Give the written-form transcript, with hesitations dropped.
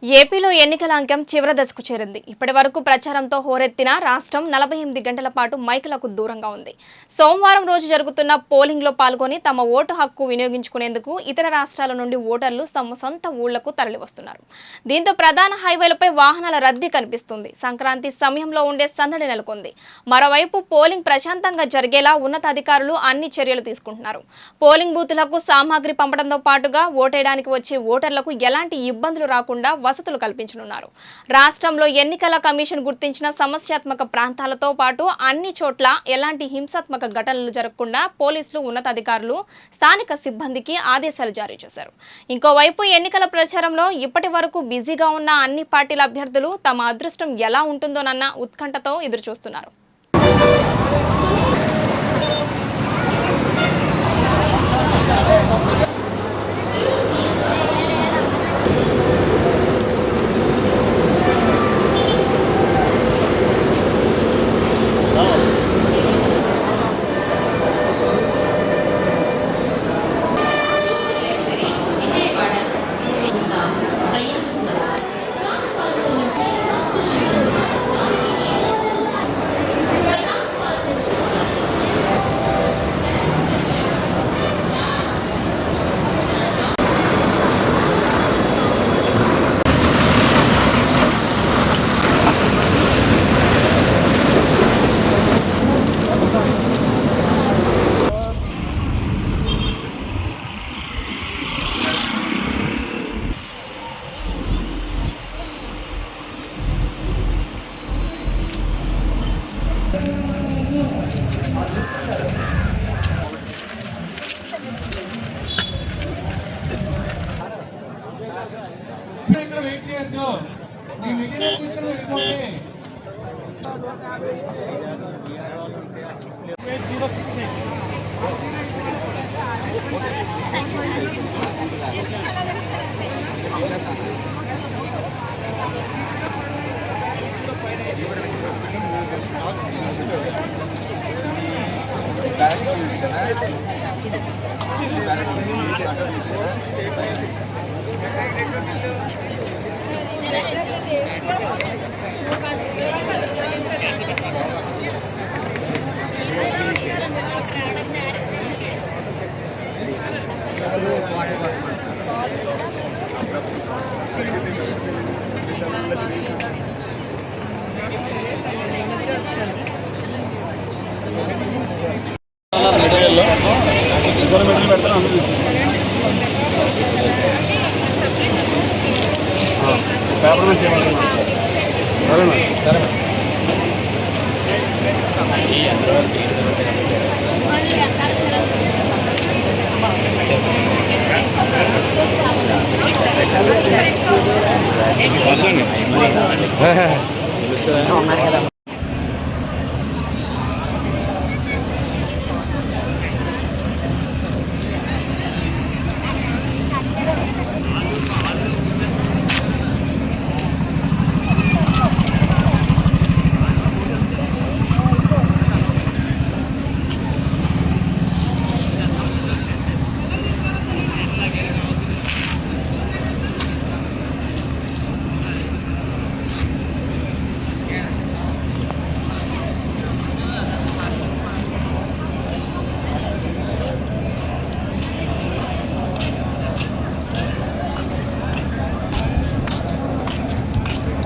ఏపీలో ఎన్నికల అంకం చివరి దశకు చేరింది. ఇప్పటి వరకు ప్రచారంతో హోరెత్తిన రాష్ట్రం 48 గంటల పాటు మైకులకు దూరంగా ఉంది. సోమవారం రోజు జరుగుతున్న పోలింగ్లో పాల్గొని తమ ఓటు హక్కు వినియోగించుకునేందుకు ఇతర రాష్ట్రాల నుండి ఓటర్లు తమ సొంత ఊళ్లకు తరలివస్తున్నారు. దీంతో ప్రధాన హైవేలపై వాహనాల రద్దీ కనిపిస్తుంది. సంక్రాంతి సమయంలో ఉండే సందడి నెలకొంది. మరోవైపు పోలింగ్ ప్రశాంతంగా జరిగేలా ఉన్నతాధికారులు అన్ని చర్యలు తీసుకుంటున్నారు. పోలింగ్ బూతులకు సామాగ్రి పంపడంతో పాటుగా ఓటేయడానికి వచ్చే ఓటర్లకు ఎలాంటి ఇబ్బందులు రాకుండా వసతులు కల్పించనున్నారు. రాష్ట్రంలో ఎన్నికల కమిషన్ గుర్తించిన సమస్యాత్మక ప్రాంతాలతో పాటు అన్ని చోట్ల ఎలాంటి హింసాత్మక ఘటనలు జరగకుండా పోలీసులు, ఉన్నతాధికారులు, స్థానిక సిబ్బందికి ఆదేశాలు జారీ చేశారు. ఇంకోవైపు ఎన్నికల ప్రచారంలో ఇప్పటి వరకు బిజీగా ఉన్న అన్ని పార్టీల అభ్యర్థులు తమ అదృష్టం ఎలా ఉంటుందోనన్న ఉత్కంఠతో ఎదురుచూస్తున్నారు. ఇక్కడ వెయిట్ చేయొద్దు. మీ మెటీరియల్ తీసుకుని వెళ్ళిపోండి.